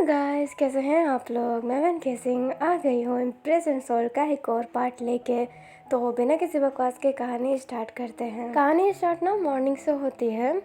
Guys, कैसे हैं आप लोग। मैं वैन सिंह आ गई हूँ इम्प्रेस एंड सोल का एक और पार्ट लेके। तो बिना किसी बकवास के कहानी स्टार्ट करते हैं। कहानी स्टार्ट ना मॉर्निंग से होती है।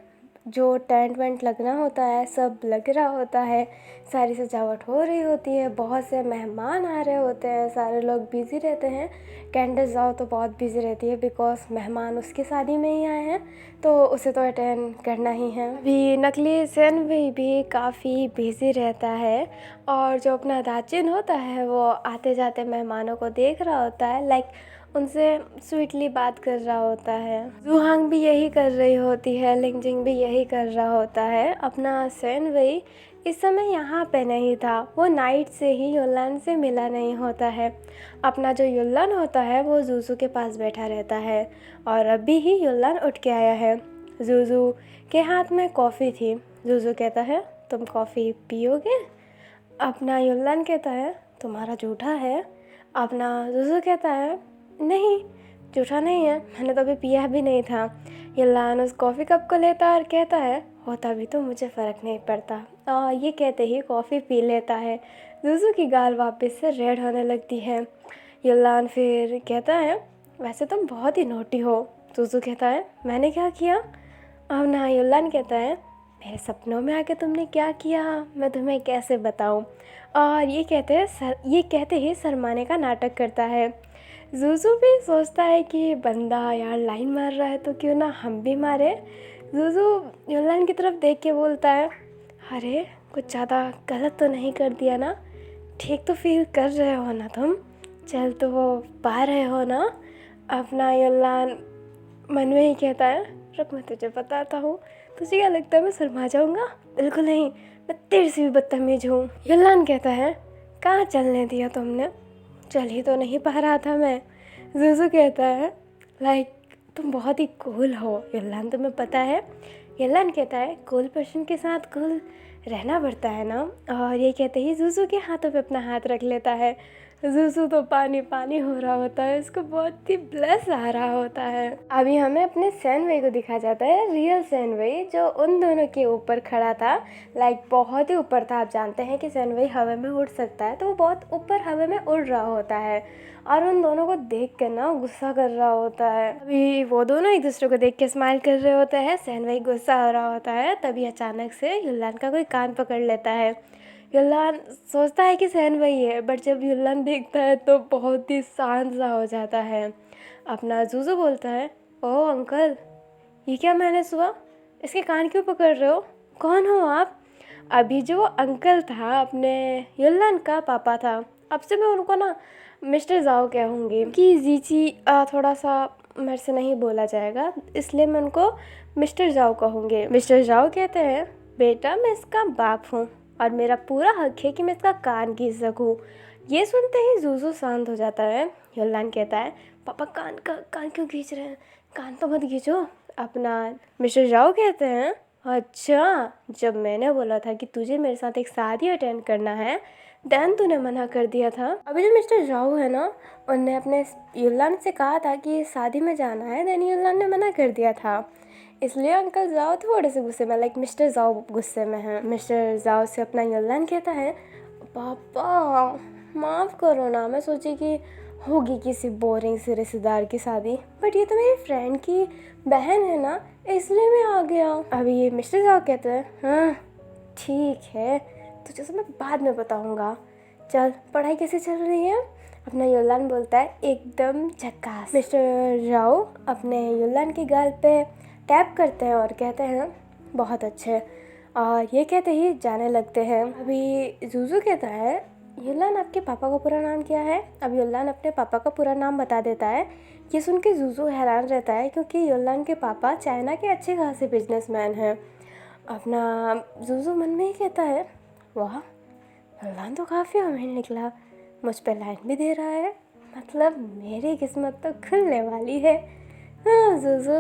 जो टेंट वेंट लगना होता है सब लग रहा होता है, सारी सजावट हो रही होती है, बहुत से मेहमान आ रहे होते हैं, सारे लोग बिजी रहते हैं। कैंडस जाओ तो बहुत बिजी रहती है बिकॉज मेहमान उसकी शादी में ही आए हैं तो उसे तो अटेंड करना ही है। अभी नकली सेन भी काफ़ी बिजी रहता है और जो अपना दाचिन होता है वो आते जाते मेहमानों को देख रहा होता है, लाइक उनसे स्वीटली बात कर रहा होता है। जुहांग भी यही कर रही होती है, लिंगजिंग भी यही कर रहा होता है। अपना सेन वही इस समय यहाँ पे नहीं था, वो नाइट से ही युलान से मिला नहीं होता है। अपना जो युलान होता है वो जूजू के पास बैठा रहता है और अभी ही युलान उठ के आया है। जूजू के हाथ में कॉफ़ी थी। जूजू कहता है तुम कॉफ़ी पियोगे? अपना युलान कहता है तुम्हारा जूठा है। अपना जूजू कहता है नहीं, जूठा नहीं है, मैंने तो अभी पिया भी नहीं था। युलान उस कॉफ़ी कप को लेता और कहता है होता भी तो मुझे फ़र्क नहीं पड़ता। और ये कहते ही कॉफ़ी पी लेता है। जूजू की गाल वापस से रेड होने लगती है। युलान फिर कहता है वैसे तुम बहुत ही नोटी हो। जूजू कहता है मैंने क्या किया? अब ना युलान कहता है मेरे सपनों में आके तुमने क्या किया मैं तुम्हें कैसे बताऊं। और ये कहते ही शर्माने का नाटक करता है। जूजू भी सोचता है कि बंदा यार लाइन मार रहा है तो क्यों ना हम भी मारे। जूजू युलान की तरफ देख के बोलता है अरे कुछ ज़्यादा गलत तो नहीं कर दिया ना? ठीक तो फील कर रहे हो ना तुम? चल तो वो पा रहे हो ना? अपना युलान मन में ही कहता है रुक मैं तुझे बताता हूँ। तुझे क्या लगता है मैं शर्मा जाऊँगा? बिल्कुल नहीं, मैं तेरे से भी बदतमीज हूँ। युलान कहता है कहाँ चलने दिया तुमने? चल ही तो नहीं पा रहा था मैं। जूजू कहता है लाइक तुम बहुत ही कूल हो युलान, तुम्हें पता है। युलान कहता है कूल पर्सन के साथ कूल रहना पड़ता है ना। और ये कहते ही जूजू के हाथों पे अपना हाथ रख लेता है। जूजू तो पानी पानी हो रहा होता है, उसको बहुत ही ब्लेस आ रहा होता है। अभी हमें अपने सैनवई को दिखा जाता है, रियल सैनवई जो उन दोनों के ऊपर खड़ा था, लाइक बहुत ही ऊपर था। आप जानते हैं कि सैनवई हवा में उड़ सकता है तो वो बहुत ऊपर हवा में उड़ रहा होता है और उन दोनों को देख कर ना गुस्सा कर रहा होता है। अभी वो दोनों एक दूसरे को देख के स्माइल कर रहे होते हैं। सैनवई गुस्सा हो रहा होता है, तभी अचानक से युलान का कोई कान पकड़ लेता है। युलान सोचता है कि सहन वही है, बट जब युलान देखता है तो बहुत ही शांत सा हो जाता है। अपना जूजू बोलता है ओह अंकल, ये क्या मैंने सुना? इसके कान क्यों पकड़ रहे हो? कौन हो आप? अभी जो अंकल था अपने युलान का पापा था। अब से मैं उनको ना मिस्टर जाओ कहूँगी कि जीची थोड़ा सा मेरे से नहीं बोला जाएगा, इसलिए मैं उनको मिस्टर जाओ कहूँगी। मिस्टर जाओ कहते हैं बेटा मैं इसका बाप हूँ और मेरा पूरा हक है कि मैं इसका कान खींच सकूँ। ये सुनते ही जूजू शांत हो जाता है। युलान कहता है पापा कान क्यों खींच रहे हैं? कान तो मत खींचो। अपना मिस्टर जाओ कहते हैं अच्छा, जब मैंने बोला था कि तुझे मेरे साथ एक शादी अटेंड करना है देन तूने मना कर दिया था। अभी जो मिस्टर जाओ है ना, उनने अपने युलान से कहा था कि शादी में जाना है, देन युलान ने मना कर दिया था, इसलिए अंकल जाओ थोड़े से गुस्से में, लाइक मिस्टर जाओ गुस्से में है। मिस्टर जाओ से अपना युलान कहता है पापा माफ़ करो ना, मैं सोची कि होगी किसी बोरिंग से रिश्तेदार की शादी, बट ये तो मेरी फ्रेंड की बहन है ना, इसलिए मैं आ गया। अभी ये मिस्टर जाओ कहते हैं हाँ ठीक है, तुझे सब मैं बाद में बताऊँगा, चल पढ़ाई कैसे चल रही है? अपना युलान बोलता है एकदम झक्कास। मिस्टर जाओ अपने युलान के गाल पे टैप करते हैं और कहते हैं बहुत अच्छे, और ये कहते ही जाने लगते हैं। अभी जूजू कहता है युलान आपके पापा का पूरा नाम क्या है? अब युलान अपने पापा का पूरा नाम बता देता है। ये सुन के जूजू हैरान रहता है क्योंकि युलान के पापा चाइना के अच्छे खासे बिजनेसमैन हैं। अपना जूजू मन में ही कहता है वाह युलान तो काफ़ी अमीर निकला, मुझ पे लाइन भी दे रहा है, मतलब मेरी किस्मत तो खुलने वाली है। हाँ जूजू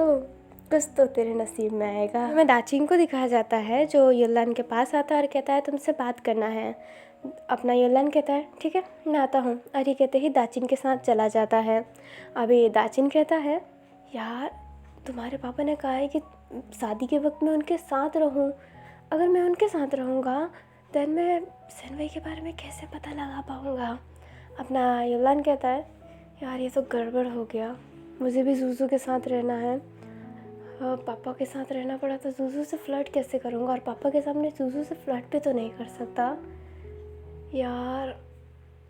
कुछ तो तेरे नसीब में आएगा। हमें दाचिंग को दिखाया जाता है जो युलान के पास आता है और कहता है तुमसे बात करना है। अपना युलान कहता है ठीक है मैं आता हूँ, और ये कहते ही दाचिन के साथ चला जाता है। अभी दाचिन कहता है यार तुम्हारे पापा ने कहा है कि शादी के वक्त मैं उनके साथ रहूँ, अगर मैं उनके साथ रहूँगा देन मैं सेनवई के बारे में कैसे पता लगा पाऊँगा। अपना युलान कहता है यार ये तो गड़बड़ हो गया, मुझे भी जूजू के साथ रहना है। पापा के साथ रहना पड़ा तो जूजू से फ्लर्ट कैसे करूँगा, और पापा के सामने जूजू से फ्लर्ट भी तो नहीं कर सकता। यार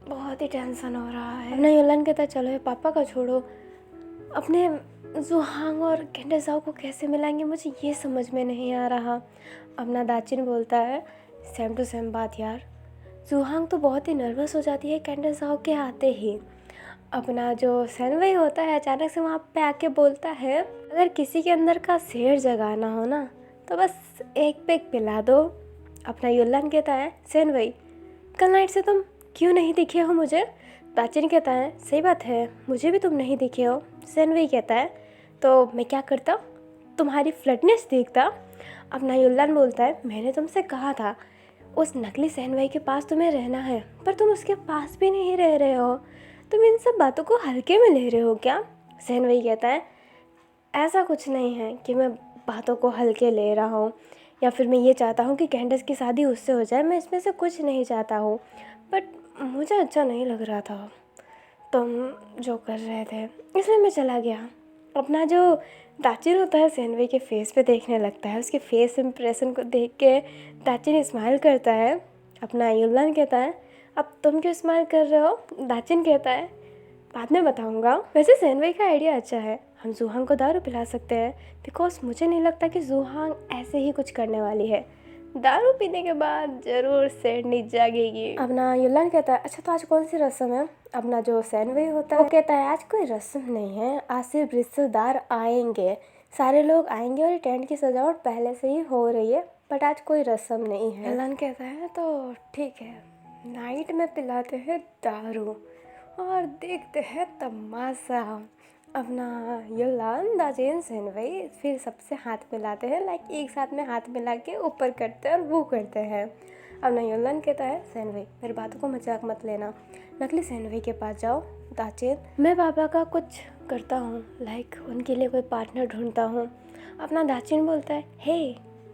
बहुत ही टेंशन हो रहा है। अपना युलान कहता है चलो ये पापा का छोड़ो, अपने जुहांग और कैंडेसाओ को कैसे मिलाएंगे, मुझे ये समझ में नहीं आ रहा। अपना दाचिन बोलता है सेम टू सेम बात यार, जुहांग तो बहुत ही नर्वस हो जाती है कैंडेसाओ के आते ही। अपना जो सेनवई होता है अचानक से वहाँ पे आके बोलता है अगर किसी के अंदर का शेर जगाना हो ना तो बस एक पेग पिला दो। अपना युलान कहता है सेनवई कल नाइट से तुम क्यों नहीं दिखे हो मुझे। दाचिन कहता है सही बात है, मुझे भी तुम नहीं दिखे हो। सेनवई कहता है तो मैं क्या करता, तुम्हारी फ्लटनेस देखता। अपना युलान बोलता है मैंने तुमसे कहा था उस नकली सेनवई के पास तुम्हें रहना है, पर तुम उसके पास भी नहीं रह रहे हो, तुम इन सब बातों को हल्के में ले रहे हो क्या। सेनवई कहता है ऐसा कुछ नहीं है कि मैं बातों को हल्के ले रहा हूँ या फिर मैं ये चाहता हूँ कि कैंडस की शादी उससे हो जाए, मैं इसमें से कुछ नहीं चाहता हूँ, बट मुझे अच्छा नहीं लग रहा था तुम जो कर रहे थे, इसलिए मैं चला गया। अपना जो दाचिन होता है सेनवई के फेस पे देखने लगता है, उसके फेस इंप्रेशन को देख के दाचिन स्माइल करता है। अपना युलान कहता है अब तुम क्यों स्माइल कर रहे हो। दाचिन कहता है बाद में बताऊंगा। वैसे सेनवई का आइडिया अच्छा है, हम जूहांग को दारू पिला सकते हैं, बिकॉज मुझे नहीं लगता कि जूहांग ऐसे ही कुछ करने वाली है, दारू पीने के बाद जरूर सैंडी जागेगी। अपना युलान कहता है अच्छा तो आज कौन सी रस्म है। अपना जो सेनवई होता है वो कहता है आज कोई रस्म नहीं है, आज सिर्फ रिश्तेदार आएंगे, सारे लोग आएंगे और ये टेंट की सजावट पहले से ही हो रही है, बट आज कोई रस्म नहीं है। युलान कहता है तो ठीक है, नाइट में पिलाते हैं दारू और देखते हैं तमाशा। अपना युलान दाचिन सेनवई फिर सबसे हाथ मिलाते हैं, लाइक एक साथ में हाथ मिला के ऊपर करते हैं और वो करते हैं। अपना युलान कहता है सेनवई मेरी बातों को मजाक मत लेना, नकली सेनवई के पास जाओ। दाचिन मैं पापा का कुछ करता हूँ, लाइक उनके लिए कोई पार्टनर ढूंढता हूँ। अपना दाचिन बोलता है हे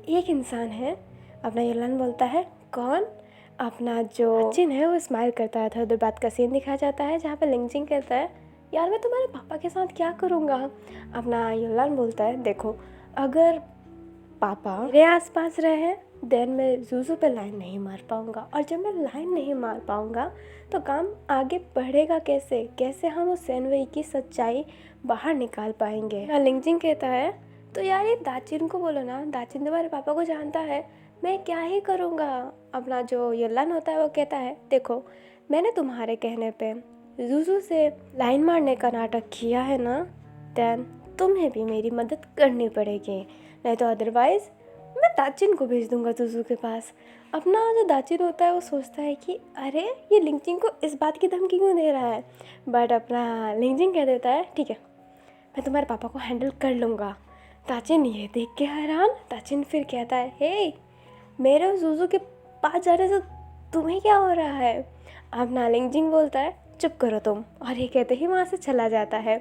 एक इंसान है। अपना युलान बोलता है कौन। अपना जो दाचिन है वो स्माइल करता है। उधर बात का सीन दिखाया जाता है जहाँ पे लिंगजिंग कहता है यार मैं तुम्हारे पापा के साथ क्या करूँगा। अपना युलान बोलता है देखो अगर पापा मेरे आसपास रहे देन मैं जूजू पे लाइन नहीं मार पाऊँगा, और जब मैं लाइन नहीं मार पाऊँगा तो काम आगे बढ़ेगा कैसे, कैसे हम उस सेनवई की सच्चाई बाहर निकाल पाएंगे। लिंगजिंग कहता है तो यार ये दाचिन को बोलो ना, दाचिन तुम्हारे पापा को जानता है, मैं क्या ही करूँगा। अपना जो युलान होता है वो कहता है देखो मैंने तुम्हारे कहने पे जूजू से लाइन मारने का नाटक किया है ना, देन तुम्हें भी मेरी मदद करनी पड़ेगी, नहीं तो अदरवाइज़ मैं दाचिन को भेज दूंगा जूजू के पास। अपना जो दाचिन होता है वो सोचता है कि अरे ये लिंगजिंग को इस बात की धमकी क्यों दे रहा है, बट अपना लिंगजिंग कह देता है ठीक है मैं तुम्हारे पापा को हैंडल कर लूँगा। दाचिन ये देख के हैरान, दाचिन फिर कहता है हे मेरे जूजू के पास जाने से तुम्हें क्या हो रहा है। अपना लिंगजिंग बोलता है चुप करो तुम, और ये कहते ही वहाँ से चला जाता है।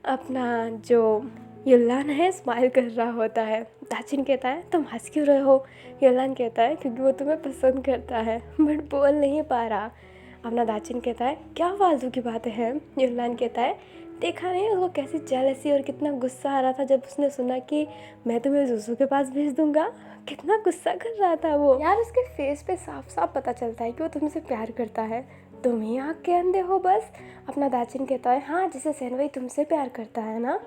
अपना जो युलान है स्माइल कर रहा होता है। दाचिन कहता है तुम हंस क्यों रहे हो। युलान कहता है क्योंकि वो तुम्हें पसंद करता है बट बोल नहीं पा रहा। अपना दाचिन कहता है क्या फालतू की बातें हैं। युलान कहता है देखा नहीं उसको कैसी जेलसी और कितना गुस्सा आ रहा था जब उसने सुना कि मैं तुम्हें जूजू के पास भेज दूंगा, कितना गुस्सा कर रहा था वो। यार उसके फेस पे साफ साफ पता चलता है कि वो तुमसे प्यार करता है, तुम ही आँख के अंधे हो बस। अपना दाचिन कहता है हाँ जैसे सेनवई तुमसे प्यार करता है ना।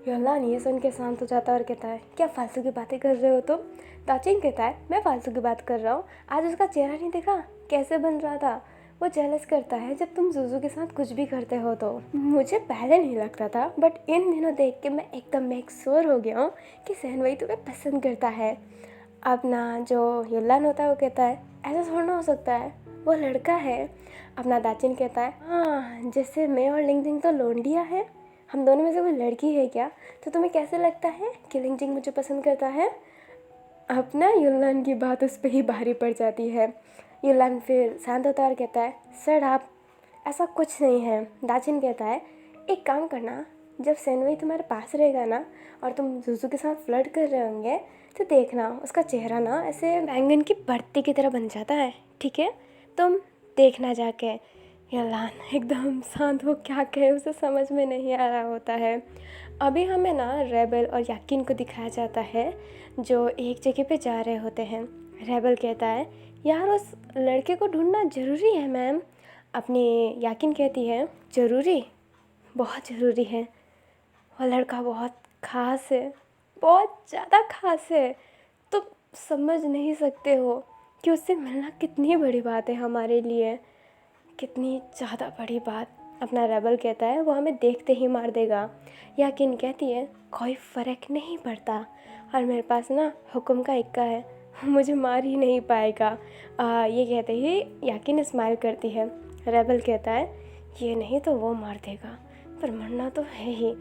युलान ये सुन के शांत हो जाता है और कहता है क्या फालतू की बातें कर रहे हो तुम। दाचिन कहता है मैं फालतू की बात कर रहा हूँ, आज उसका चेहरा नहीं देखा कैसे बन रहा था, वो जेलस करता है जब तुम जूजू के साथ कुछ भी करते हो। तो मुझे पहले नहीं लगता था बट इन दिनों देख के मैं एकदम मेक श्योर हो गया हूँ कि सेनवई तुम्हें पसंद करता है। अपना जो युलान होता है वो कहता है ऐसा थोड़ा हो सकता है, वो लड़का है। अपना दाचिन कहता है हाँ जैसे मैं और लिंगजिंग तो लोंडिया है, हम दोनों में से कोई लड़की है क्या, तो तुम्हें कैसे लगता है कि लिंगजिंग मुझे पसंद करता है। अपना युलान की बात उस पर ही भारी पड़ जाती है। युलान फिर शांत होता है और कहता है सर आप ऐसा कुछ नहीं है। दाचिन कहता है एक काम करना, जब सेनवई तुम्हारे पास रहेगा ना और तुम जूजू के साथ फ्लर्ट कर रहे होंगे तो देखना उसका चेहरा ना ऐसे बैंगन की भर्ती की तरह बन जाता है, ठीक है? तुम देखना जाके। युलान एकदम शांत, वो क्या कहे उसे समझ में नहीं आ रहा होता है। अभी हमें ना रेबल और याकिन को दिखाया जाता है जो एक जगह पे जा रहे होते हैं। रेबल कहता है यार उस लड़के को ढूंढना ज़रूरी है मैम। अपनी याकिन कहती है ज़रूरी, बहुत ज़रूरी है। वो लड़का बहुत ख़ास है, बहुत ज़्यादा ख़ास है। तुम समझ नहीं सकते हो कि उससे मिलना कितनी बड़ी बात है हमारे लिए, कितनी ज़्यादा बड़ी बात। अपना रेबल कहता है वो हमें देखते ही मार देगा। याकिन कहती है कोई फ़र्क नहीं पड़ता, और मेरे पास ना हुक्म का इक्का है, मुझे मार ही नहीं पाएगा। ये कहते ही याकिन स्माइल करती है। रेबल कहता है ये नहीं तो वो मार देगा, पर मरना तो है ही,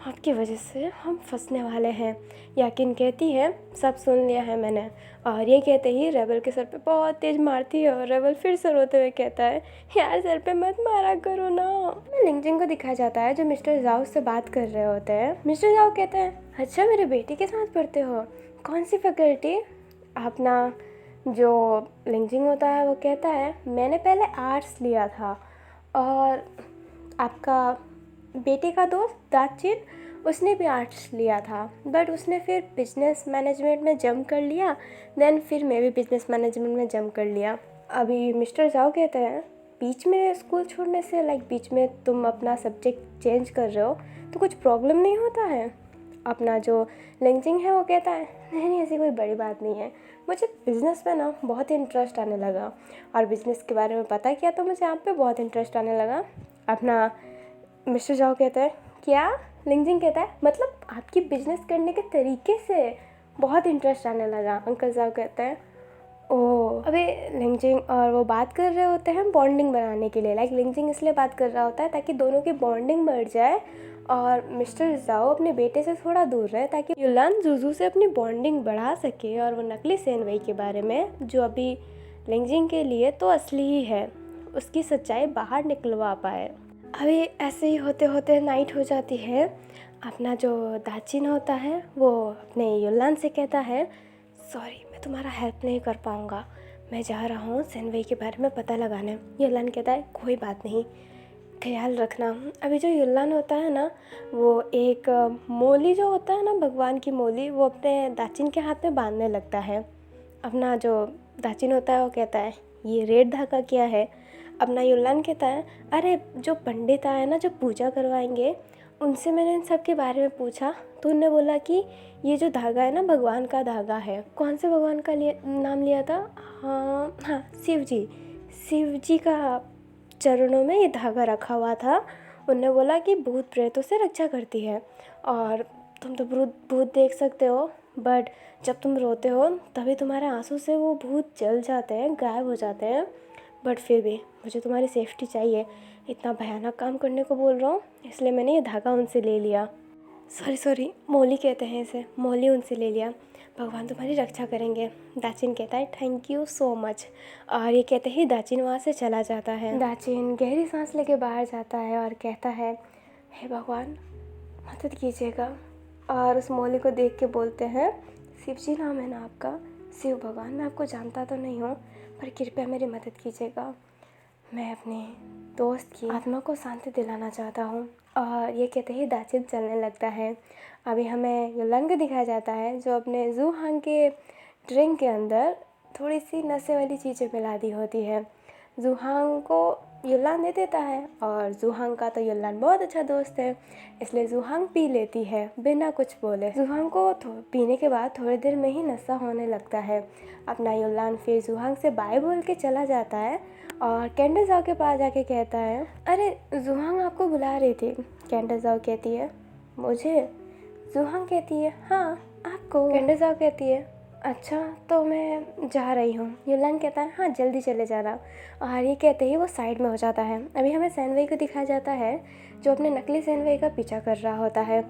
आपकी वजह से हम फंसने वाले हैं। याकिन कहती है सब सुन लिया है मैंने। और ये कहते ही रेबल के सर पे बहुत तेज़ मारती है, और रेबल फिर से रोते हुए कहता है यार सर पे मत मारा करो ना। लिंगजिंग को दिखाया जाता है जो मिस्टर जाओ से बात कर रहे होते हैं। मिस्टर जाओ कहते हैं अच्छा मेरे बेटे के साथ पढ़ते हो, कौन सी फैकल्टी? अपना जो लिंगजिंग होता है वो कहता है मैंने पहले आर्ट्स लिया था, और आपका बेटे का दोस्त दाचिन उसने भी आर्ट्स लिया था, बट उसने फिर बिजनेस मैनेजमेंट में जंप कर लिया। देन फिर मैं भी बिजनेस मैनेजमेंट में जंप कर लिया। अभी मिस्टर जाओ कहते हैं बीच में स्कूल छोड़ने से, लाइक बीच में तुम अपना सब्जेक्ट चेंज कर रहे हो तो कुछ प्रॉब्लम नहीं होता है? अपना जो लिंगजिंग है वो कहता है नहीं ऐसी कोई बड़ी बात नहीं है, मुझे बिज़नेस में ना बहुत इंटरेस्ट आने लगा, और बिज़नेस के बारे में पता किया तो मुझे आप पे बहुत इंटरेस्ट आने लगा। अपना मिस्टर जाओ कहता है क्या? लिंगजिंग कहता है मतलब आपकी बिजनेस करने के तरीके से बहुत इंटरेस्ट आने लगा। अंकल जाओ कहते हैं ओह। अभी लिंगजिंग और वो बात कर रहे होते हैं बॉन्डिंग बनाने के लिए, लाइक लिंगजिंग इसलिए बात कर रहा होता है ताकि दोनों की बॉन्डिंग बढ़ जाए, और मिस्टर जाओ अपने बेटे से थोड़ा दूर रहे ताकि युलान जुजू से अपनी बॉन्डिंग बढ़ा सके, और वो नकली सेनवई के बारे में जो अभी लिंगजिंग के लिए तो असली ही है उसकी सच्चाई बाहर निकलवा पाए। अभी ऐसे ही होते होते नाइट हो जाती है। अपना जो दाचिन होता है वो अपने युलान से कहता है सॉरी मैं तुम्हारा हेल्प नहीं कर पाऊँगा, मैं जा रहा हूँ सेनवई के बारे में पता लगाने। युलान कहता है कोई बात नहीं, ख्याल रखना। अभी जो युलान होता है ना वो एक मोली जो होता है ना भगवान की मोली, वो अपने दाचिन के हाथ में बांधने लगता है। अपना जो दाचिन होता है वो कहता है ये रेड धागा क्या है? अपना युलान कहता है अरे जो पंडित आए ना जो पूजा करवाएंगे उनसे मैंने इन सब के बारे में पूछा तो उन्होंने बोला कि ये जो धागा है ना भगवान का धागा है। कौन से भगवान का नाम लिया था? हाँ शिव जी का चरणों में ये धागा रखा हुआ था। उन्होंने बोला कि भूत प्रेतों से रक्षा करती है, और तुम तो भूत देख सकते हो, बट जब तुम रोते हो तभी तुम्हारे आंसू से वो भूत जल जाते हैं, गायब हो जाते हैं। बट फिर भी मुझे तुम्हारी सेफ्टी चाहिए, इतना भयानक काम करने को बोल रहा हूँ, इसलिए मैंने ये धागा उनसे ले लिया। सॉरी मोली कहते हैं इसे, मोली उनसे ले लिया। भगवान तुम्हारी रक्षा करेंगे। दाचिन कहता है थैंक यू सो मच, और ये कहते ही दाचिन वहाँ से चला जाता है। दाचिन गहरी सांस लेके बाहर जाता है और कहता है हे भगवान मदद कीजिएगा, और उस मोली को देख के बोलते हैं शिव जी नाम है ना आपका? शिव भगवान, मैं आपको जानता तो नहीं हूँ पर कृपया मेरी मदद कीजिएगा, मैं अपने दोस्त की आत्मा को शांति दिलाना चाहता हूँ। और ये कहते ही दाचिन चलने लगता है। अभी हमें युलान को दिखाया जाता है जो अपने जूहांग के ड्रिंक के अंदर थोड़ी सी नशे वाली चीज़ें मिला दी होती है। जूहांग को युलान दे देता है, और जूहांग का तो युलान बहुत अच्छा दोस्त है इसलिए जूहांग पी लेती है बिना कुछ बोले। जूहांग को पीने के बाद थोड़ी देर में ही नशा होने लगता है। अपना युलान फिर जूहांग से बाय बोल के चला जाता है, और कैंडल जाओ के पास जाके कहता है अरे जूहांग आपको बुला रही थी। कैंडल जाओ कहती है मुझे? जूहांग कहती है हाँ आपको। कैंडल जाओ कहती है अच्छा तो मैं जा रही हूँ। युलान कहता है हाँ जल्दी चले जाना, और ये कहते ही वो साइड में हो जाता है। अभी हमें सेनवई को दिखाया जाता है जो अपने नकली सेनवई का पीछा कर रहा होता है।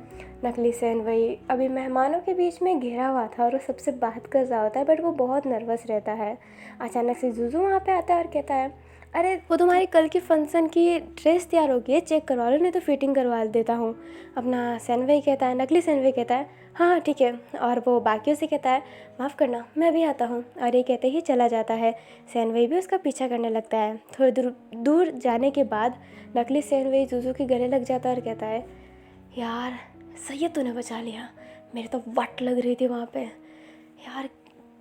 नकली सेनवई अभी मेहमानों के बीच में घिरा हुआ था और वो सबसे बात कर रहा होता है, बट वो बहुत नर्वस रहता है। अचानक से जुजू वहाँ पे आता है और कहता है अरे वो तुम्हारी कल की फंक्शन की ड्रेस तैयार हो गई है, चेक करवा लो नहीं तो फिटिंग करवा देता हूँ। अपना सेनवई कहता है, नकली सेनवई कहता है हाँ ठीक है। और वो बाकियों से कहता है माफ़ करना मैं भी आता हूँ, और ये कहते ही चला जाता है। सैनवई भी उसका पीछा करने लगता है। थोड़ी दूर दूर जाने के बाद नकली सैनवई ज़ुज़ु के गले लग जाता है और कहता है यार सही है तूने बचा लिया, मेरी तो वट लग रही थी वहाँ पे यार।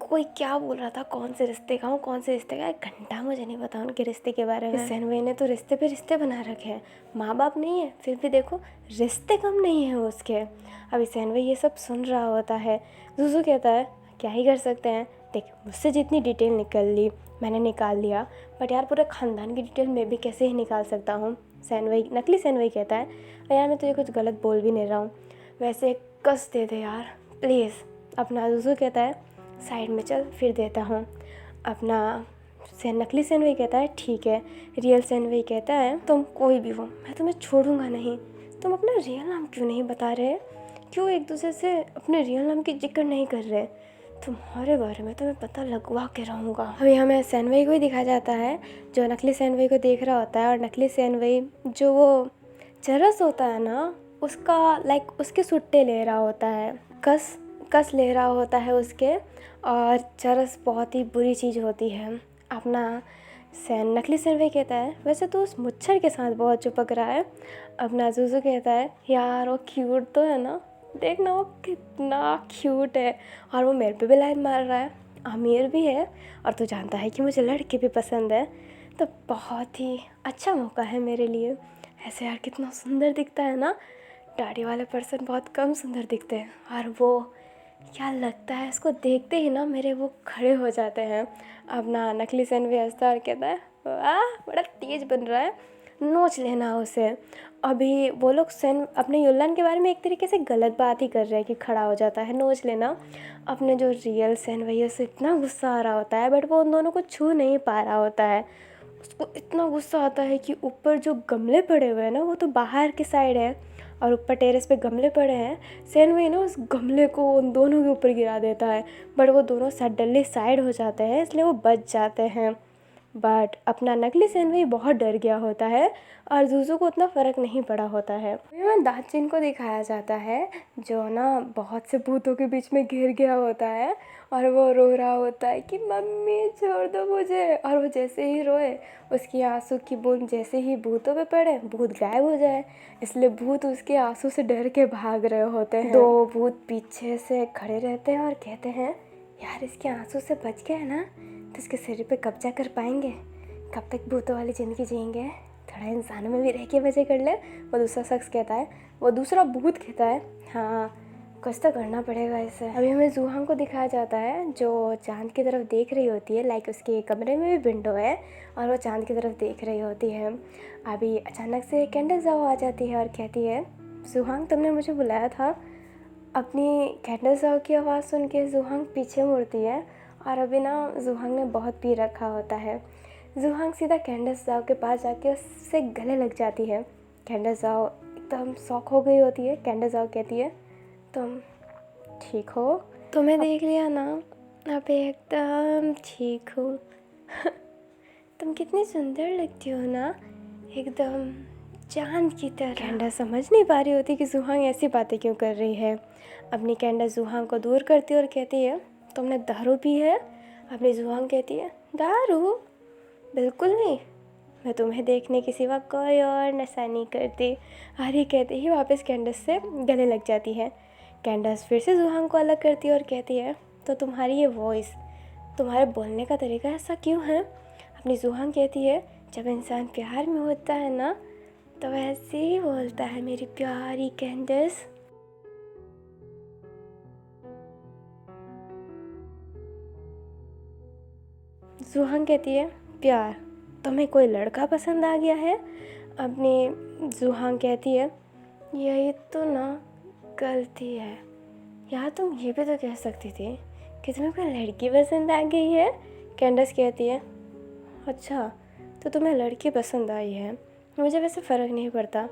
कोई क्या बोल रहा था कौन से रिश्ते का हूँ कौन से रिश्ते का, 1 घंटा मुझे नहीं पता उनके रिश्ते के बारे में। सैनवई ने तो रिश्ते पे रिश्ते बना रखे हैं, माँ बाप नहीं है फिर भी देखो रिश्ते कम नहीं है उसके। अभी सैनवई ये सब सुन रहा होता है। ज़ुज़ु कहता है क्या ही कर सकते हैं, देख मुझसे जितनी डिटेल निकल ली मैंने निकाल लिया, बट यार पूरे ख़ानदान की डिटेल मैं भी कैसे ही निकाल सकता हूँ। नकली सैनवई कहता है यार मैं तुझे कुछ गलत बोल भी नहीं रहा हूँ, वैसे एक कस दे दे यार प्लीज़। अपना ज़ुज़ु कहता है साइड में चल फिर देता हूँ। अपना नकली सैनवई कहता है ठीक है। रियल सैनवई कहता है तुम कोई भी हो मैं तुम्हें छोड़ूंगा नहीं। तुम अपना रियल नाम क्यों नहीं बता रहे, क्यों एक दूसरे से अपने रियल नाम की जिक्र नहीं कर रहे, तुम्हारे बारे में तो मैं पता लगवा के रहूँगा। अभी हमें सैनवई को ही दिखाया जाता है जो नकली सैनवई को देख रहा होता है, और नकली सैनवई जो वो चरस होता है ना उसका उसके सुट्टे ले रहा होता है, कस ले रहा होता है उसके। और चरस बहुत ही बुरी चीज़ होती है। अपना नकली सैनवई कहता है वैसे तो उस मुच्छर के साथ बहुत चिपक रहा है। अपना ज़ुज़ु कहता है यार वो क्यूट तो है ना, देखना वो कितना क्यूट है, और वो मेरे पे भी लाइन मार रहा है, अमीर भी है और तू जानता है कि मुझे लड़के भी पसंद है, तो बहुत ही अच्छा मौका है मेरे लिए। ऐसे यार कितना सुंदर दिखता है ना, दाढ़ी वाले पर्सन बहुत कम सुंदर दिखते हैं, और वो क्या लगता है इसको देखते ही ना मेरे वो खड़े हो जाते हैं। अपना नकली सैनवई हंसता और कहता है वाह बड़ा तेज बन रहा है, नोच लेना उसे। अभी वो लोग अपने युल्लान के बारे में एक तरीके से गलत बात ही कर रहे हैं कि खड़ा हो जाता है नोच लेना। अपने जो रियल सैनवई है उसे इतना गुस्सा आ रहा होता है, बट वो उन दोनों को छू नहीं पा रहा होता है। उसको इतना गुस्सा आता है कि ऊपर जो गमले पड़े हुए हैं ना वो तो बाहर की साइड है, और ऊपर टेरेस पे गमले पड़े हैं। सैनवई ना उस गमले को उन दोनों के ऊपर गिरा देता है, बट वो दोनों सडनली साइड हो जाते हैं इसलिए वो बच जाते हैं। बट अपना नकली सैनवई बहुत डर गया होता है और ज़ुज़ु को उतना फ़र्क नहीं पड़ा होता है। में दाचिन को दिखाया जाता है जो ना बहुत से भूतों के बीच में घिर गया होता है, और वो रो रहा होता है कि मम्मी छोड़ दो मुझे, और वो जैसे ही रोए उसकी आंसू की बूंद जैसे ही भूतों पे पड़े भूत गायब हो जाए, इसलिए भूत उसके आंसू से डर के भाग रहे होते हैं। 2 भूत पीछे से खड़े रहते हैं और कहते हैं यार इसके आंसू से बच गए ना तो इसके सिर पे कब्जा कर पाएंगे, कब तक भूतों वाली ज़िंदगी जिएंगे, थोड़ा इंसानों में भी रह के मज़े कर ले। वो दूसरा शख्स कहता है, वो दूसरा भूत कहता है हाँ कुछ तो करना पड़ेगा इसे। अभी हमें जूहांग को दिखाया जाता है जो चांद की तरफ देख रही होती है, उसके कमरे में भी विंडो है और वो चांद की तरफ देख रही होती है। अभी अचानक से कैंडल जाओ आ जाती है और कहती है जूहांग तुमने मुझे बुलाया था। अपनी कैंडल जाओ की आवाज़ सुन के जूहांग पीछे मुड़ती है, और अभी ना जूहांग ने बहुत पी रखा होता है। जूहांग सीधा कैंडस जाओ के पास जाके उससे गले लग जाती है। कैंडस जाओ एकदम शॉक हो गई होती है। कैंडस जाओ कहती है तुम ठीक हो, तुम्हें देख लिया ना, अब एकदम ठीक हो तुम कितनी सुंदर लगती हो ना, एकदम चांद की तरह। कैंडस समझ नहीं पा रही होती कि जूहांग ऐसी बातें क्यों कर रही है। अपनी कैंडस जूहांग को दूर करती है और कहती है तुमने दारू पी है। अपनी जूहांग कहती है दारू बिल्कुल नहीं, मैं तुम्हें देखने के सिवा कोई और नशा नहीं करती। आर्य कहते ही वापस कैंडस से गले लग जाती है। कैंडस फिर से जूहांग को अलग करती है और कहती है तो तुम्हारी ये वॉइस, तुम्हारे बोलने का तरीका ऐसा क्यों है। अपनी जूहांग कहती है जब इंसान प्यार में होता है ना तो वैसे ही बोलता है मेरी प्यारी कैंडस। जूहांग कहती है प्यार, तुम्हें कोई लड़का पसंद आ गया है। अपनी जूहांग कहती है यही तो ना गलती है, यार तुम ये भी तो कह सकती थी कि तुम्हें कोई लड़की पसंद आ गई है। कैंडस कहती है अच्छा तो तुम्हें लड़की पसंद आई है, मुझे वैसे फ़र्क नहीं पड़ता,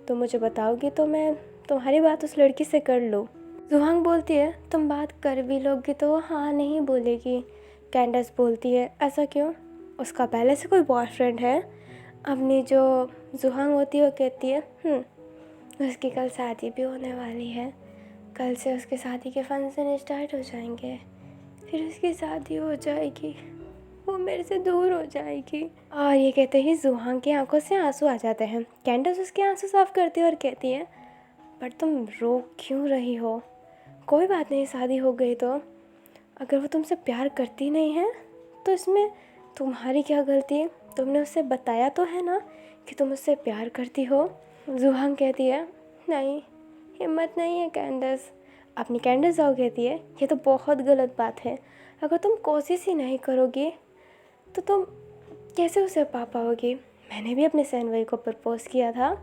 तुम मुझे बताओगी तो मैं तुम्हारी बात उस लड़की से कर लूँ। जूहांग बोलती है तुम बात कर भी लोगी तो वो हाँ नहीं बोलेगी। कैंडस बोलती है ऐसा क्यों, उसका पहले से कोई बॉयफ्रेंड है। अपनी जो जूहांग होती है वो कहती है उसकी कल शादी भी होने वाली है, कल से उसके शादी के फंक्शन स्टार्ट हो जाएंगे, फिर उसकी शादी हो जाएगी, वो मेरे से दूर हो जाएगी। और ये कहते ही जूहांग की आंखों से आंसू आ जाते हैं। कैंडस उसके आंसू साफ करती है और कहती है, पर तुम रो क्यों रही हो? कोई बात नहीं, शादी हो गई तो। अगर वो तुमसे प्यार करती नहीं है तो इसमें तुम्हारी क्या गलती है? तुमने उससे बताया तो है ना कि तुम उससे प्यार करती हो। जूहांग कहती है, नहीं, हिम्मत नहीं है कैंडस। अपनी कैंडस जाओ कहती है, ये तो बहुत गलत बात है। अगर तुम कोशिश ही नहीं करोगी तो तुम कैसे उसे पा पाओगी? मैंने भी अपने सैनवई को प्रपोज किया था,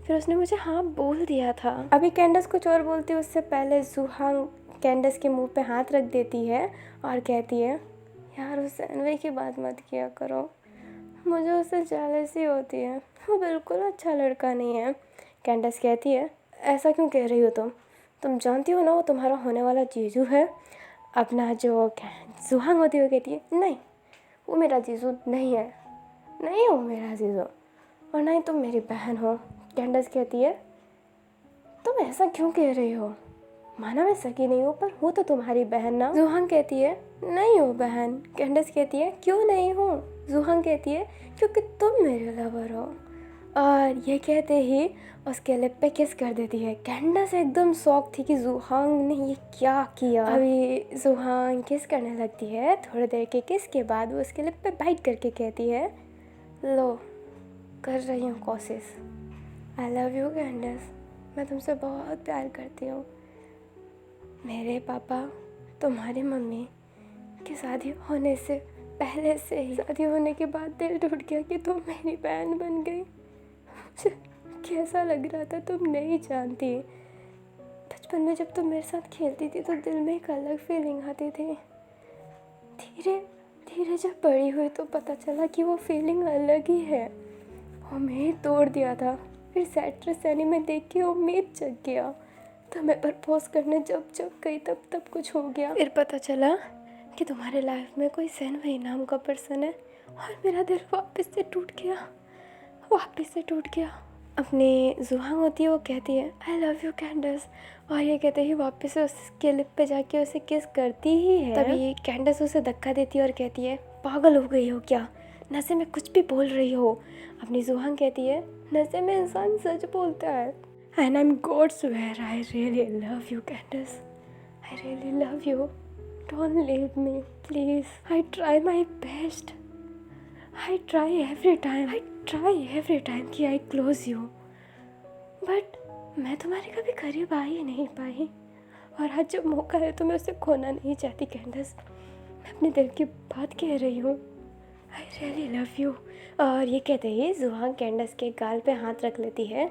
फिर उसने मुझे हाँ बोल दिया था। अभी कैंडस कुछ और बोलती है उससे पहले जूहांग कैंडस के मुंह पे हाथ रख देती है और कहती है, यार उस सैनवई की बात मत किया करो, मुझे उससे जेलसी होती है, वो बिल्कुल अच्छा लड़का नहीं है। कैंडस कहती है, ऐसा क्यों कह रही हो तुम जानती हो ना वो तुम्हारा होने वाला जीजू है। अपना जो जूहांग होती है वो कहती है, नहीं, वो मेरा जीजू नहीं है, नहीं हो मेरा जीजू, और नहीं तुम मेरी बहन हो। कैंडस कहती है, तुम ऐसा क्यों कह रही हो? माना मैं सगी नहीं हूँ पर हूँ तो तुम्हारी बहन ना। जूहांग कहती है, नहीं हो बहन। कैंडस कहती है, क्यों नहीं हूँ? जूहांग कहती है, क्योंकि तुम मेरे लवर हो। और ये कहते ही उसके लिप पे किस कर देती है। कैंडस एकदम शॉक थी कि जूहांग ने ये क्या किया। अभी जूहांग किस करने लगती है। थोड़ी देर के किस के बाद वो उसके लिप पे बाइट करके कहती है, लो कर रही हूँ कोशिश। आई लव यू कैंडस, मैं तुमसे बहुत प्यार करती हूँ। मेरे पापा तुम्हारी मम्मी की शादी होने से पहले से ही, शादी होने के बाद दिल टूट गया कि तुम मेरी बहन बन गई। मुझे कैसा लग रहा था तुम नहीं जानती। बचपन में जब तुम मेरे साथ खेलती थी तो दिल में एक अलग फीलिंग आती थी। धीरे धीरे जब बड़ी हुई तो पता चला कि वो फीलिंग अलग ही है। उम्मीद तोड़ दिया था, फिर सेट्रेस एनीमे देख के उम्मीद जग गया। तुम्हें प्रपोज करने जब गई तब कुछ हो गया। फिर पता चला कि तुम्हारे लाइफ में कोई सैनवई नाम का पर्सन है और मेरा दिल वापस से टूट गया। अपनी जूहांग होती है वो कहती है, आई लव यू कैंडस, और ये कहते ही वापस से उसके लिप पे जाके उसे किस करती ही है। तभी कैंडस उसे धक्का देती है और कहती है, पागल हो गई हो क्या? नशे में कुछ भी बोल रही हो। अपनी जूहांग कहती है, नशे में इंसान सच बोलता है। And I'm God swear I really love you, Candace. I really love you. Don't leave me, please. I try my best. I try every time कि I close you. But मैं तुम्हारे कभी करीब आ ही नहीं पाई। और आज जब मौका है तो मैं उसे खोना नहीं चाहती कैंडस। मैं अपने दिल की बात कह रही हूँ। I really love you. और ये कहते ही जूहांग कैंडस के गाल पे हाथ रख लेती है।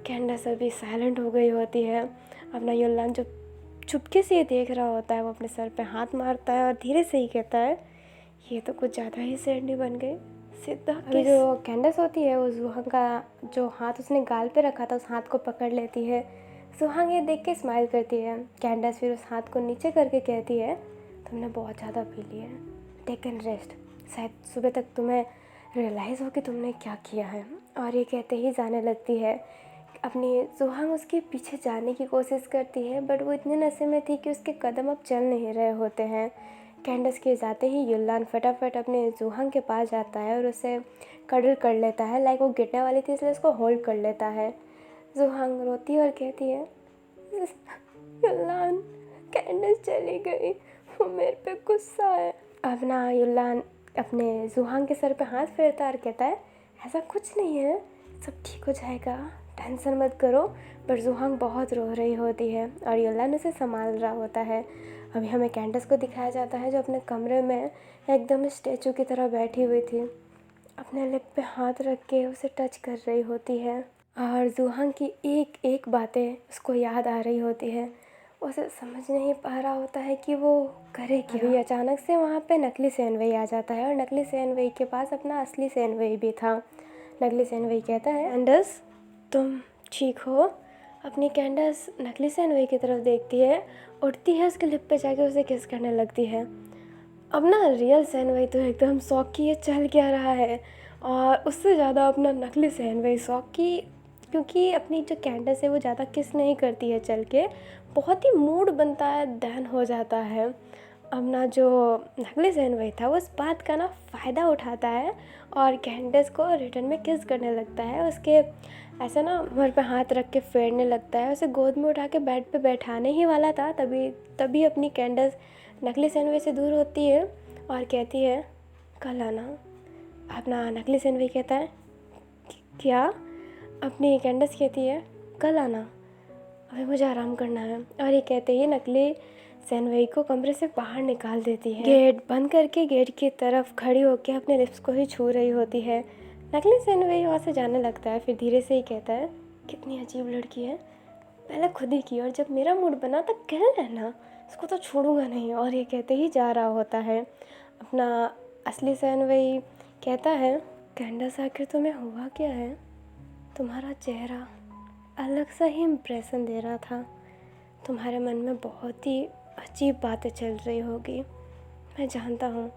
कैंडस अभी साइलेंट हो गई होती है। अपना युल्लान जो चुपके से देख रहा होता है वो अपने सर पे हाथ मारता है और धीरे से ही कहता है, ये तो कुछ ज़्यादा ही सैडनी बन गई। सीधा अभी जो कैंडस होती है वो जूहांग का जो हाथ उसने गाल पे रखा था उस हाथ को पकड़ लेती है। जूहांग ये देख के स्माइल करती है। कैंडस फिर उस हाथ को नीचे करके कहती है, तुमने बहुत ज़्यादा पी लिया है, टेक एन रेस्ट, शायद सुबह तक तुम्हें रियलाइज़ हो कि तुमने क्या किया है। और ये कहते ही जाने लगती है। अपनी जूहांग उसके पीछे जाने की कोशिश करती है बट वो इतने नशे में थी कि उसके कदम अब चल नहीं रहे होते हैं। कैंडस के जाते ही युल्लान फटाफट अपने जूहांग के पास जाता है और उसे कडल कर लेता है। लाइक वो गिरने वाली थी इसलिए उसको होल्ड कर लेता है। जूहांग रोती है और कहती है, युल्लान कैंडस चली गई, वो मेरे पे गुस्सा है। अपना युल्लान अपने जूहांग के सर पे हाथ फेरता और कहता है, ऐसा कुछ नहीं है, सब ठीक हो जाएगा, टेंशन मत करो। पर जूहांग बहुत रो रही होती है और युल्लान उसे संभाल रहा होता है। अभी हमें कैंडस को दिखाया जाता है जो अपने कमरे में एकदम स्टैचू की तरह बैठी हुई थी, अपने लिप पे हाथ रख के उसे टच कर रही होती है और जूहांग की एक एक बातें उसको याद आ रही होती है। उसे समझ नहीं पा रहा होता है कि वो करे क्या। अभी अचानक से वहाँ पे नकली सैनवई आ जाता है और नकली सैनवई के पास अपना असली सैनवई भी था। नकली सैनवई कहता है, कैंडस तुम ठीक हो? अपनी कैंडस नकली सैनवई की तरफ देखती है, उठती है, उसके लिप पे जाके उसे किस करने लगती है। अब ना रियल सैनवई तो एकदम शौक की ये चल क्या रहा है और उससे ज़्यादा अपना नकली सैनवई शौक की, क्योंकि अपनी जो कैंडस है वो ज़्यादा किस नहीं करती है चल के, बहुत ही मूड बनता है, देन हो जाता है अपना जो नकली सैनवई था वो इस बात का ना फ़ायदा उठाता है और कैंडस को रिटर्न में किस करने लगता है, उसके ऐसा ना मुँह पे हाथ रख के फेरने लगता है। उसे गोद में उठा के बेड पे बैठाने ही वाला था, तभी अपनी कैंडस नकली सैनवई से दूर होती है और कहती है कल आना। अपना नकली सैनवई कहता है क्या? अपनी कैंडस कहती है कल आना, अभी मुझे आराम करना है। और ये कहते ही नकली सैनवई को कमरे से बाहर निकाल देती है। गेट बंद करके गेट की तरफ खड़ी होकर अपने लिप्स को ही छू रही होती है। नकली सैनवई वहाँ से जाने लगता है, फिर धीरे से ही कहता है कितनी अजीब लड़की है, पहले खुद ही की और जब मेरा मूड बना तब कह लेना, इसको तो छोड़ूंगा नहीं। और ये कहते ही जा रहा होता है। अपना असली सैनवई कहता है कैंडस आखिर तुम्हें हुआ क्या है? तुम्हारा चेहरा अलग सा ही इम्प्रेशन दे रहा था, तुम्हारे मन में बहुत ही अजीब बातें चल रही होगी, मैं जानता हूँ।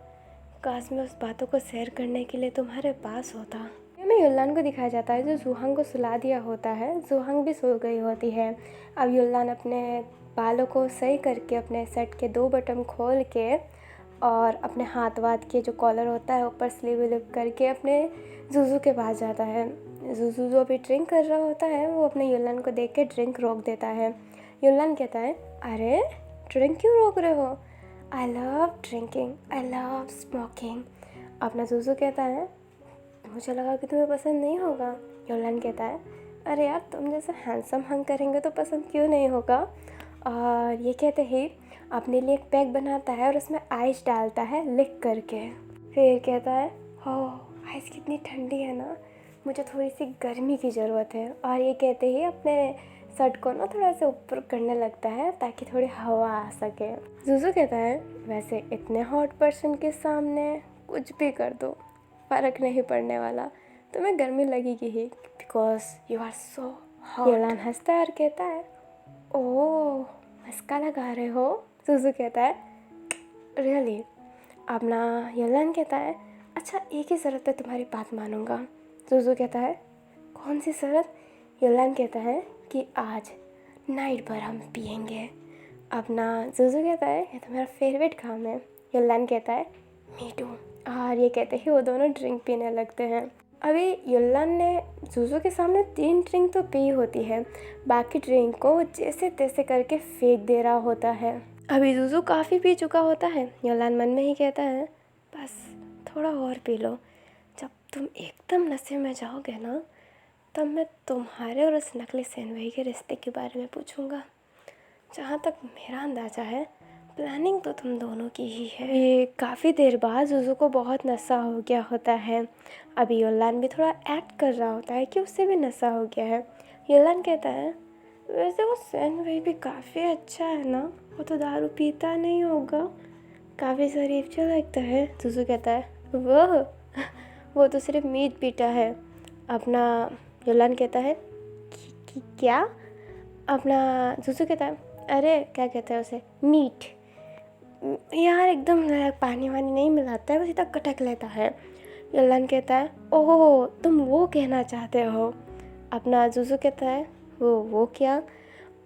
काश मैं उस बातों को शेयर करने के लिए तुम्हारे पास होता। में युल्लान को दिखाया जाता है जो जूहांग को सुला दिया होता है। जूहांग भी सो गई होती है। अब युल्लान अपने बालों को सही करके अपने सेट के 2 बटन खोल के और अपने हाथ वाथ के जो कॉलर होता है ऊपर स्लीव विलिप करके अपने जूजू के पास जाता है। जूजू जो अभी ड्रिंक कर रहा होता है वो अपने युल्लान को देख के ड्रिंक रोक देता है। युल्लान कहता है अरे ड्रिंक क्यों रोक रहे हो? I love drinking, I love smoking. अपना जूजू कहता है मुझे लगा कि तुम्हें पसंद नहीं होगा। युल्लान कहता है अरे यार तुम जैसे हैंडसम हंग करेंगे तो पसंद क्यों नहीं होगा। और ये कहते ही अपने लिए एक पैक बनाता है और उसमें आइस डालता है लिख करके। फिर कहता है हो आइस कितनी ठंडी है ना, मुझे थोड़ी सी गर्मी की ज़रूरत है। और ये कहते ही अपने शर्ट को ना थोड़ा सा ऊपर करने लगता है ताकि थोड़ी हवा आ सके। जूजू कहता है वैसे इतने हॉट पर्सन के सामने कुछ भी कर दो फ़र्क नहीं पड़ने वाला, तुम्हें गर्मी लगेगी ही because you are so hot. युल्लान हंसता है और कहता है ओह मस्का लगा रहे हो। जूजू कहता है रियली। अपना युल्लान कहता है अच्छा एक ही शर्त पे तुम्हारी बात मानूंगा। जूजू कहता है कौन सी शर्त? युल्लान कहता है कि आज नाइट भर हम पिएंगे। अपना जूजू कहता है ये तो मेरा फेवरेट काम है। युल्लान कहता है मी टू। और ये कहते ही वो दोनों ड्रिंक पीने लगते हैं। अभी युल्लान ने जूजू के सामने 3 ड्रिंक तो पी होती है, बाकी ड्रिंक को वो जैसे तैसे करके फेंक दे रहा होता है। अभी जूजू काफ़ी पी चुका होता है। युल्लान मन में ही कहता है बस थोड़ा और पी लो, जब तुम एकदम नशे में जाओगे ना तब मैं तुम्हारे और उस नकली सैनवई के रिश्ते के बारे में पूछूंगा। जहाँ तक मेरा अंदाज़ा है प्लानिंग तो तुम दोनों की ही है। ये काफ़ी देर बाद जूजू को बहुत नशा हो गया होता है। अभी युल्लान भी थोड़ा एक्ट कर रहा होता है कि उससे भी नशा हो गया है। युल्लान कहता है वैसे वो सैनवई भी काफ़ी अच्छा है ना, वो तो दारू पीता नहीं होगा, काफ़ी शरीफ जो लगता है। जूजू कहता है वो तो सिर्फ मीट पीता है। अपना युल्लान कहता है क्या? अपना जूजू कहता है अरे क्या कहते हैं उसे, मीट यार, एकदम पानी वानी नहीं मिलाता है, वो सीधा कटक लेता है। युल्लान कहता है ओह तुम वो कहना चाहते हो। अपना जूजू कहता है वो क्या?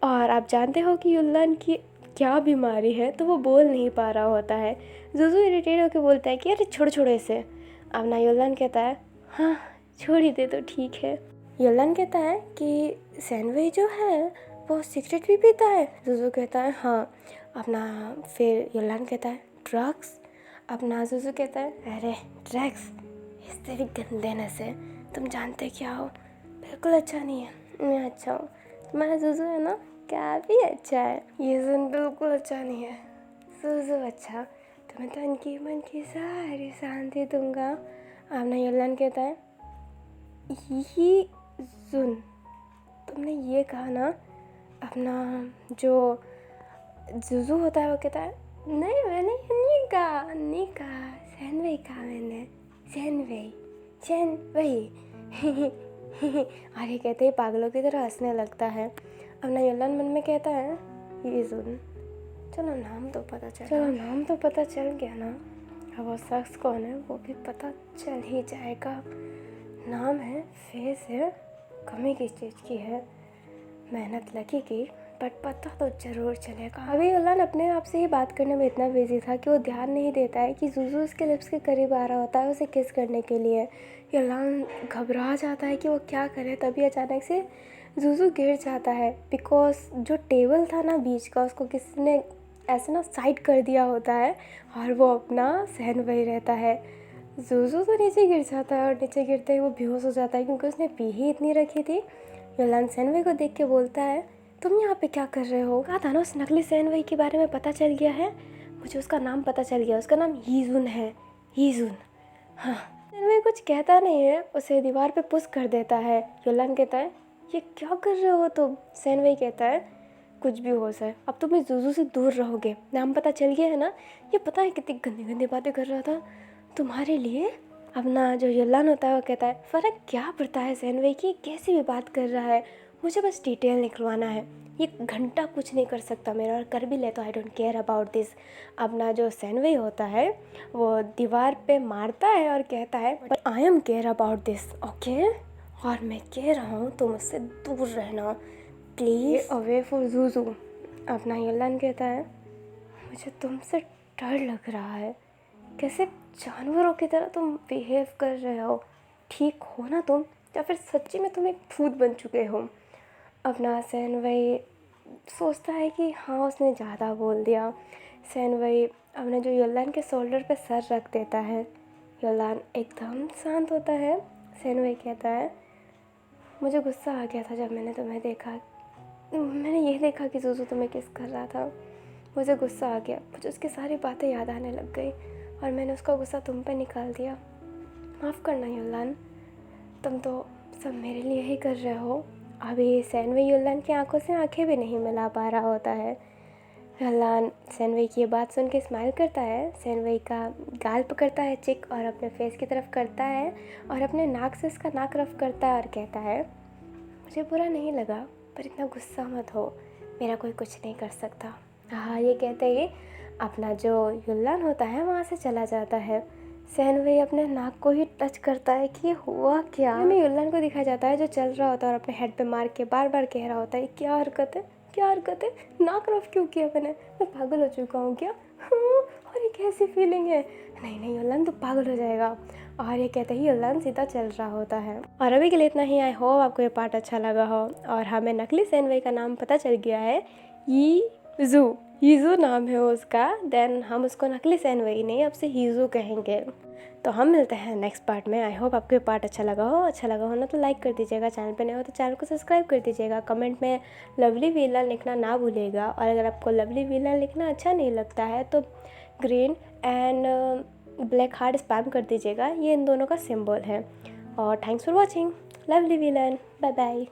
और आप जानते हो कि युल्लान की क्या बीमारी है, तो वो बोल नहीं पा रहा होता है। जूजू इरिटेट होकर बोलता है कि अरे छोड़ इसे। अपना युल्लान कहता है हाँ छोड़ ही दे तो ठीक है। युल्लान कहता है कि सैनवई जो है वो सिगरेट भी पीता है। जूजू कहता है हाँ। अपना फिर युल्लान कहता है ड्रग्स। अपना जूजू कहता है अरे ड्रग्स इससे भी गंदे नशे, तुम जानते क्या हो, बिल्कुल अच्छा नहीं है। मैं अच्छा हूँ, तुम्हारा जूजू है ना काफ़ी अच्छा है। ये सुन बिल्कुल अच्छा नहीं है। जूजू अच्छा, तुम्हें तन की मन की सारी शांति दूंगा। अपना युल्लान कहता है ये सुन तुमने ये कहा ना। अपना जो जूजू होता है वो कहता है नहीं मैंने नहीं कहा सैनवई कहा मैंने, सैनवई और ये कहते ही पागलों की तरह हंसने लगता है। अपना युल्लान मन में कहता है ये सुन चलो नाम तो पता चल गया ना, अब वो शख्स कौन है वो भी पता चल ही जाएगा। नाम है फेस है, कमी किस चीज़ की है, मेहनत लगेगी बट पता तो ज़रूर चलेगा। अभी युलान अपने आप से ही बात करने में इतना बिजी था कि वो ध्यान नहीं देता है कि ज़ूज़ू उसके लिप्स के करीब आ रहा होता है उसे किस करने के लिए। युलान घबरा जाता है कि वो क्या करे, तभी अचानक से ज़ूज़ू गिर जाता है बिकॉज जो टेबल था ना बीच का, उसको किसी ने ऐसे ना साइड कर दिया होता है और वो अपना सहन वही रहता है। ज़ूज़ू तो नीचे गिर जाता है और नीचे गिरते ही वो बेहोश हो जाता है क्योंकि उसने पी ही इतनी रखी थी। युलान सेनवे को देख के बोलता है, तुम यहाँ पे क्या कर रहे हो? कहा था ना उस नकली सेनवे के बारे में पता चल गया है, मुझे उसका नाम पता चल गया, उसका नाम हीजुन है, हीजुन। हाँ, सेनवे कुछ कहता नहीं है, उसे दीवार पे पुश कर देता है। युलान कहता है, ये क्या कर रहे हो तुम? सेनवे कहता है, कुछ भी हो जाए अब तुम इस ज़ूज़ू से दूर रहोगे, नाम पता चल गया है ना। ये पता है कितनी गंदी गंदी बातें कर रहा था तुम्हारे लिए। अब ना जो युलान होता है वो कहता है, फ़र्क क्या पड़ता है सेनवे की कैसी भी बात कर रहा है, मुझे बस डिटेल निकलवाना है, ये घंटा कुछ नहीं कर सकता मेरा, और कर भी ले तो I don't care about this. अब ना जो सेनवे होता है वो दीवार पे मारता है और कहता है, but I am care about this, okay, और मैं कह रहा हूँ तुम उससे दूर रहना प्लीज़, अवे फॉर ज़ूज़ू। अपना युलान कहता है, मुझे तुमसे डर लग रहा है, कैसे जानवरों की तरह तुम बिहेव कर रहे हो, ठीक हो ना तुम, या फिर सच्ची में तुम एक भूत बन चुके हो। अपना सेनवे सोचता है कि हाँ उसने ज़्यादा बोल दिया। सेनवे अपने जो युलान के शोल्डर पे सर रख देता है। युलान एकदम शांत होता है। सेनवे कहता है, मुझे गुस्सा आ गया था जब मैंने तुम्हें देखा, मैंने ये देखा कि ज़ूज़ू तुम्हें किस कर रहा था, मुझे गुस्सा आ गया, मुझे उसकी सारी बातें याद आने लग गई और मैंने उसका गुस्सा तुम पे निकाल दिया। माफ़ करना युलान, तुम तो सब मेरे लिए ही कर रहे हो। अभी सेनवे युलान की आंखों से आंखें भी नहीं मिला पा रहा होता है। युलान सेनवे की ये बात सुन के स्माइल करता है, सेनवे का गाल पकड़ता है चिक और अपने फेस की तरफ करता है और अपने नाक से उसका नाक रफ करता है और कहता है, मुझे बुरा नहीं लगा पर इतना गुस्सा मत हो, मेरा कोई कुछ नहीं कर सकता। हाँ, ये कहते ही अपना जो युलान होता है वहाँ से चला जाता है। सेनवे अपने नाक को ही टच करता है कि हुआ क्या। हमें युलान को दिखाया जाता है जो चल रहा होता है और अपने हेड पे मार के बार बार कह रहा होता है, क्या हरकत है, क्या हरकत है, नाक रफ क्यों किया मैंने, मैं पागल हो चुका हूँ क्या? और ये कैसी फीलिंग है, नहीं नहीं युलान तो पागल हो जाएगा। और ये कहते ही युलान सीधा चल रहा होता है। और अभी के लिए इतना ही। आई होप आपको ये पार्ट अच्छा लगा हो। और हमें नकली सेनवे का नाम पता चल गया है, हीजू, हीजू नाम है उसका। देन हम उसको नकली सेनवे ही नहीं, अब से हीजू कहेंगे। तो हम मिलते हैं नेक्स्ट पार्ट में। आई होप आपको ये पार्ट अच्छा लगा हो ना तो लाइक कर दीजिएगा, चैनल पे नए हो तो चैनल को सब्सक्राइब कर दीजिएगा, कमेंट में लवली विलन लिखना ना भूलिएगा। और अगर आपको लवली विलन लिखना अच्छा नहीं लगता है तो green and black heart spam कर दीजिएगा, ये इन दोनों का सिंबल है। और thanks for watching, lovely villain, bye bye.